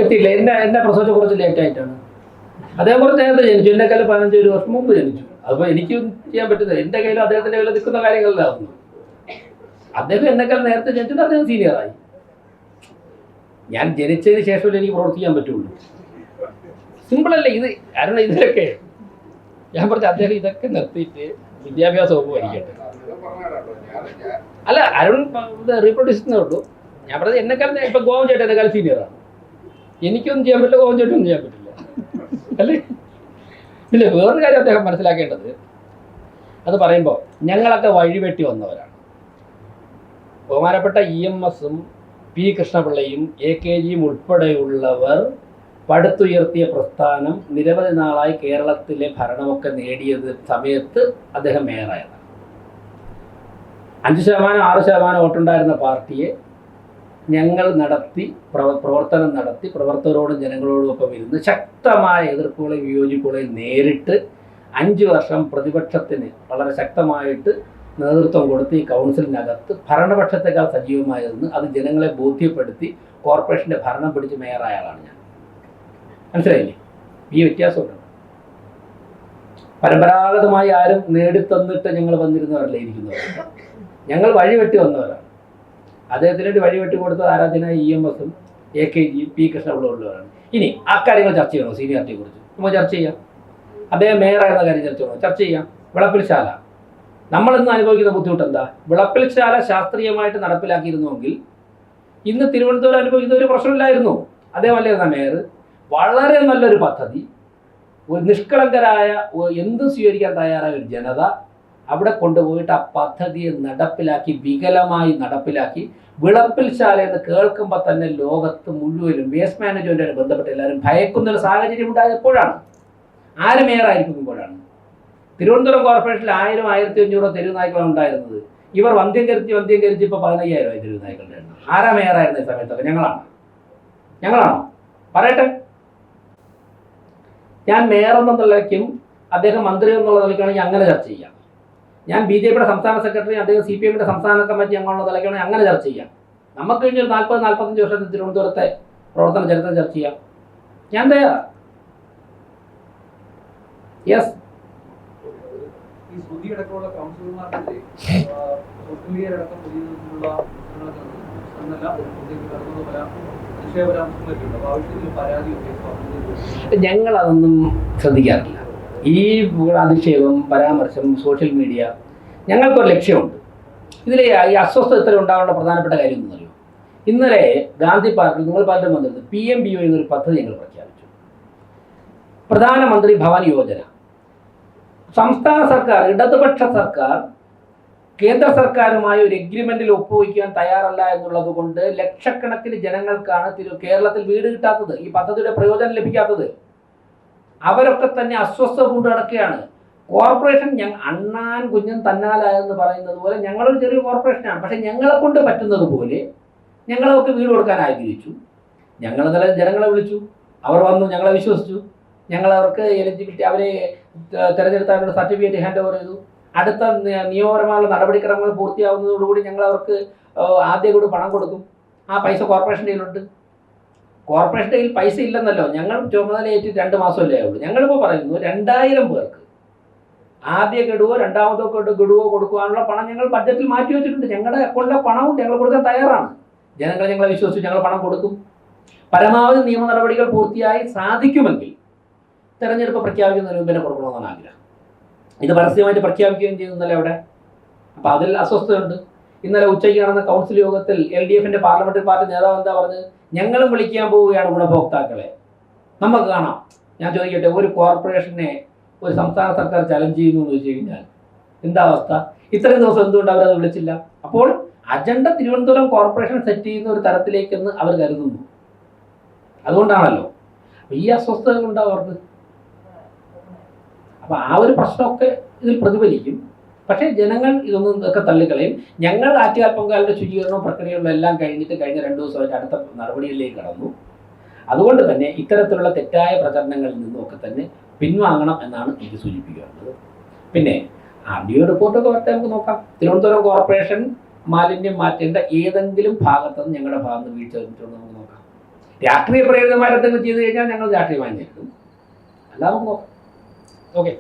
[SPEAKER 1] എത്തിയില്ല. എന്റെ പ്രസവിച്ച കുറച്ച് ലേറ്റ് ആയിട്ടാണ്. അദ്ദേഹം കുറച്ച് നേരത്തെ ജനിച്ചു. എന്റെ കയ്യിൽ 15 വർഷം മുമ്പ് ജനിച്ചു. അപ്പോൾ എനിക്കും ചെയ്യാൻ പറ്റുന്നത് എൻ്റെ കയ്യിലും അദ്ദേഹത്തിന്റെ കയ്യിൽ നിൽക്കുന്ന കാര്യങ്ങളിലാവുന്നു. അദ്ദേഹം എന്നെക്കാൾ നേരത്തെ ജനിച്ചിട്ട് അദ്ദേഹം സീനിയറായി. ഞാൻ ജനിച്ചതിന് ശേഷമല്ലേ എനിക്ക് പ്രവർത്തിക്കാൻ പറ്റുള്ളൂ. സിമ്പിളല്ലേ ഇത്? കാരണം ഇതിലൊക്കെ ഞാൻ പറഞ്ഞ അദ്ദേഹം ഇതൊക്കെ നിർത്തിയിട്ട് വിദ്യാഭ്യാസ വകുപ്പ് ഭരിക്കട്ടെ. അല്ല, അരുൺ റീപ്രൊഡ്യൂസ് ചെയ്യുന്നേ ഉള്ളൂ. ഞാൻ പറഞ്ഞത് എന്നെക്കാൾ ഇപ്പം ഗോവൻ ചേട്ടൻ എന്നെക്കാൾ സീനിയറാണ്. എനിക്കൊന്നും ചെയ്യാൻ പറ്റില്ല, ഗോവൻ ചേട്ടനൊന്നും ചെയ്യാൻ പറ്റില്ല, അല്ലേ? ഇല്ല, വേറൊരു കാര്യം അദ്ദേഹം മനസ്സിലാക്കേണ്ടത്, അത് പറയുമ്പോൾ ഞങ്ങളൊക്കെ വഴിവെട്ടി വന്നവരാണ്. ബഹുമാനപ്പെട്ട EMSഉം P കൃഷ്ണപിള്ളയും AKGയും ഉൾപ്പെടെയുള്ളവർ പടുത്തുയർത്തിയ പ്രസ്ഥാനം നിരവധി നാളായി കേരളത്തിലെ ഭരണമൊക്കെ നേടിയത് സമയത്ത് അദ്ദേഹം മേയറായതാണ്. 5% 6% വോട്ടുണ്ടായിരുന്ന പാർട്ടിയെ ഞങ്ങൾ നടത്തി പ്രവർത്തനം നടത്തി പ്രവർത്തകരോടും ജനങ്ങളോടും ഒപ്പം ഇരുന്ന് ശക്തമായ എതിർപ്പുകളെയും വിയോജിപ്പുകളെയും നേരിട്ട് 5 വർഷം പ്രതിപക്ഷത്തിന് വളരെ ശക്തമായിട്ട് നേതൃത്വം കൊടുത്ത് ഈ കൗൺസിലിനകത്ത് ഭരണപക്ഷത്തെക്കാൾ സജീവമായിരുന്നു. അത് ജനങ്ങളെ ബോധ്യപ്പെടുത്തി കോർപ്പറേഷൻ്റെ ഭരണം പിടിച്ച് മേയറായ ആളാണ് ഞാൻ. മനസ്സിലായില്ലേ? ഈ വ്യത്യാസമുണ്ട്. പരമ്പരാഗതമായി ആരും നേടിത്തന്നിട്ട് ഞങ്ങൾ വന്നിരുന്നവരല്ല ഇരിക്കുന്നവർ. ഞങ്ങൾ വഴിവെട്ടി വന്നവരാണ്. അദ്ദേഹത്തിന് വേണ്ടി വഴിവെട്ടി കൊടുത്തത് ആരാധന EMSഉം AKGയും P കൃഷ്ണപിള്ളയുള്ളവരാണ്. ഇനി ആ കാര്യങ്ങൾ ചർച്ച ചെയ്യണോ? സീനിയോറിറ്റിയെ കുറിച്ച് നമുക്ക് ചർച്ച ചെയ്യാം. അദ്ദേഹം മേയറായിരുന്ന കാര്യം ചർച്ച ചെയ്യണോ? ചർച്ച ചെയ്യാം. വിളപ്പിൽശാല നമ്മളിന്ന് അനുഭവിക്കുന്ന ബുദ്ധിമുട്ട് എന്താ? വിളപ്പിൽശാല ശാസ്ത്രീയമായിട്ട് നടപ്പിലാക്കിയിരുന്നുവെങ്കിൽ ഇന്ന് തിരുവനന്തപുരം അനുഭവിക്കുന്ന ഒരു പ്രശ്നമില്ലായിരുന്നു. അതേപോലെയായിരുന്ന മേയർ വളരെ നല്ലൊരു പദ്ധതി, ഒരു നിഷ്കളങ്കരായ എന്തും സ്വീകരിക്കാൻ തയ്യാറായ ഒരു ജനത അവിടെ കൊണ്ടുപോയിട്ട് ആ പദ്ധതിയെ നടപ്പിലാക്കി, വികലമായി നടപ്പിലാക്കി. വിളപ്പിൽശാല എന്ന് കേൾക്കുമ്പോൾ തന്നെ ലോകത്ത് മുഴുവനും വേസ്റ്റ് മാനേജ്മെൻറ്റുമായി ബന്ധപ്പെട്ട് എല്ലാവരും ഭയക്കുന്നൊരു സാഹചര്യം ഉണ്ടായപ്പോഴാണ്. ആര് മേയറായിരിക്കുമ്പോഴാണ്? തിരുവനന്തപുരം കോർപ്പറേഷനിൽ 1000, 1500 തെരുവ് നായ്ക്കളാണ് ഉണ്ടായിരുന്നത്. ഇവർ വന്ധ്യംകരിച്ച് ഇപ്പോൾ 15,000 തെരുവ് നായ്ക്കളുടെ എണ്ണം. ആരാ മേയറായിരുന്ന ഈ സമയത്തൊക്കെ? ഞങ്ങളാണോ? പറയട്ടെ. ഞാൻ മേയർ എന്ന നിലയ്ക്കും അദ്ദേഹം മന്ത്രി എന്നുള്ള നിലയ്ക്കാണെങ്കിൽ അങ്ങനെ ചർച്ച ചെയ്യാം. ഞാൻ BJPയുടെ സംസ്ഥാന സെക്രട്ടറി, അദ്ദേഹം CPMന്റെ സംസ്ഥാന കമ്മിറ്റി അംഗമുള്ള നിലയ്ക്കാണെങ്കിൽ അങ്ങനെ ചർച്ച ചെയ്യാം. നമുക്ക് കഴിഞ്ഞൊരു 40-45 വർഷത്തെ തിരുവനന്തപുരത്തെ പ്രവർത്തന ചരിത്രം ചർച്ച ചെയ്യാം. ഞാൻ തയ്യാറാണ്. യെസ്.
[SPEAKER 6] ഈ ശ്രുതി അടക്കമുള്ള കൗൺസിലർമാർക്കെതിരെ സോഷ്യൽ മീഡിയ അടക്കം ചെയ്യുന്നതിനുള്ള
[SPEAKER 1] ഞങ്ങളതൊന്നും ശ്രദ്ധിക്കാറില്ല. ഈ അധിക്ഷേപം, പരാമർശം, സോഷ്യൽ മീഡിയ, ഞങ്ങൾക്കൊരു ലക്ഷ്യമുണ്ട്. ഇതിൽ ഈ അസ്വസ്ഥത ഇത്ര ഉണ്ടാവേണ്ട പ്രധാനപ്പെട്ട കാര്യം എന്തെന്നറിയോ? ഇന്നലെ ഗാന്ധി പാർക്കിൽ നിങ്ങൾ പലരും വന്നിരുന്നത് PMBO എന്നൊരു പദ്ധതി ഞങ്ങൾ പ്രഖ്യാപിച്ചു. പ്രധാനമന്ത്രി ഭവൻ യോജന. സംസ്ഥാന സർക്കാർ, ഇടതുപക്ഷ സർക്കാർ കേന്ദ്ര സർക്കാരുമായി ഒരു എഗ്രിമെന്റിൽ ഒപ്പുവയ്ക്കാൻ തയ്യാറല്ല എന്നുള്ളത് കൊണ്ട് ലക്ഷക്കണക്കിന് ജനങ്ങൾക്കാണ് കേരളത്തിൽ വീട് കിട്ടാത്തത്, ഈ പദ്ധതിയുടെ പ്രയോജനം ലഭിക്കാത്തത്. അവരൊക്കെ തന്നെ അസ്വസ്ഥത കൊണ്ട് നടക്കുകയാണ്. കോർപ്പറേഷൻ അണ്ണാൻ കുഞ്ഞൻ തന്നാലായെന്ന് പറയുന്നത് പോലെ ഞങ്ങളൊരു ചെറിയ കോർപ്പറേഷനാണ്. പക്ഷെ ഞങ്ങളെ കൊണ്ട് പറ്റുന്നത് പോലെ ഞങ്ങളൊക്കെ വീട് കൊടുക്കാൻ ആഗ്രഹിച്ചു. ഞങ്ങൾ ഇന്നലെ ജനങ്ങളെ വിളിച്ചു, അവർ വന്നു, ഞങ്ങളെ വിശ്വസിച്ചു. ഞങ്ങൾ അവർക്ക് എലിജിബിലിറ്റി, അവരെ തിരഞ്ഞെടുത്ത അവരുടെ സർട്ടിഫിക്കറ്റ് ഹാൻഡ് ഓവർ ചെയ്തു. അടുത്ത നിയമപരമായുള്ള നടപടിക്രമങ്ങൾ പൂർത്തിയാവുന്നതോടുകൂടി ഞങ്ങൾ അവർക്ക് ആദ്യം കൂടി പണം കൊടുക്കും. ആ പൈസ കോർപ്പറേഷൻ്റെ കയ്യിലുണ്ട്. കോർപ്പറേഷൻ്റെ കയ്യിൽ പൈസ ഇല്ലെന്നല്ലോ, ഞങ്ങൾ ചുമതലയേറ്റ് 2 മാസമല്ലേ ആവുള്ളൂ. ഞങ്ങളിപ്പോൾ പറയുന്നു 2000 പേർക്ക് ആദ്യ ഗഡുവോ രണ്ടാമതോ ഗഡുവോ കൊടുക്കുവാനുള്ള പണം ഞങ്ങൾ ബഡ്ജറ്റിൽ മാറ്റി വെച്ചിട്ടുണ്ട്. ഞങ്ങളുടെ അക്കൗണ്ടിലെ പണവും ഞങ്ങൾ കൊടുക്കാൻ തയ്യാറാണ്. ജനങ്ങൾ ഞങ്ങളെ വിശ്വസിച്ച് ഞങ്ങൾ പണം കൊടുക്കും. പരമാവധി നിയമ നടപടികൾ പൂർത്തിയായി സാധിക്കുമെങ്കിൽ തെരഞ്ഞെടുപ്പ് പ്രഖ്യാപിക്കുന്നതിന് മുമ്പ് തന്നെ കൊടുക്കണമെന്നാണ് ആഗ്രഹം. ഇത് പരസ്യമായിട്ട് പ്രഖ്യാപിക്കുകയും ചെയ്തു ഇന്നലെ അവിടെ. അപ്പോൾ അതിൽ അസ്വസ്ഥതയുണ്ട്. ഇന്നലെ ഉച്ചയ്ക്ക് നടന്ന കൗൺസിൽ യോഗത്തിൽ LDFന്റെ പാർലമെന്ററി പാർട്ടി നേതാവ് എന്താ പറഞ്ഞത്? ഞങ്ങളും വിളിക്കാൻ പോവുകയാണ് ഗുണഭോക്താക്കളെ, നമുക്ക് കാണാം. ഞാൻ ചോദിക്കട്ടെ, ഒരു കോർപ്പറേഷനെ ഒരു സംസ്ഥാന സർക്കാർ ചലഞ്ച് ചെയ്യുന്നു എന്ന് വെച്ച് കഴിഞ്ഞാൽ എന്താ അവസ്ഥ? ഇത്രയും ദിവസം എന്തുകൊണ്ട് അവരത് വിളിച്ചില്ല? അപ്പോൾ അജണ്ട തിരുവനന്തപുരം കോർപ്പറേഷൻ സെറ്റ് ചെയ്യുന്ന ഒരു തരത്തിലേക്കെന്ന് അവർ കരുതുന്നു. അതുകൊണ്ടാണല്ലോ ഈ അസ്വസ്ഥതകളുണ്ടാവും അവർക്ക്. അപ്പോൾ ആ ഒരു പ്രശ്നമൊക്കെ ഇതിൽ പ്രതിഫലിക്കും. പക്ഷേ ജനങ്ങൾ ഇതൊക്കെ തള്ളിക്കളയും. ഞങ്ങൾ ആറ്റുകാൽ പൊങ്കാലയുടെ ശുചീകരണവും പ്രക്രിയകളും എല്ലാം കഴിഞ്ഞിട്ട് കഴിഞ്ഞ 2 ദിവസമായിട്ട് അടുത്ത നടപടികളിലേക്ക് കടന്നു. അതുകൊണ്ട് തന്നെ ഇത്തരത്തിലുള്ള തെറ്റായ പ്രചരണങ്ങളിൽ നിന്നുമൊക്കെ തന്നെ പിൻവാങ്ങണം എന്നാണ് എനിക്ക് സൂചിപ്പിക്കാറുള്ളത്. പിന്നെ RDO റിപ്പോർട്ടൊക്കെ വരട്ടെ, നമുക്ക് നോക്കാം. തിരുവനന്തപുരം കോർപ്പറേഷൻ മാലിന്യം മാറ്റേണ്ട ഏതെങ്കിലും ഭാഗത്തുനിന്ന് ഞങ്ങളുടെ ഭാഗത്ത് നിന്ന് വീഴ്ച വന്നിട്ടുണ്ടോ നമുക്ക് നോക്കാം. രാഷ്ട്രീയ പ്രേരിതമായിട്ട് എന്തെങ്കിലും ചെയ്തു കഴിഞ്ഞാൽ ഞങ്ങൾ രാഷ്ട്രീയമായി നേരിടും. അല്ല, നമുക്ക് നോക്കാം. ഓക്കെ.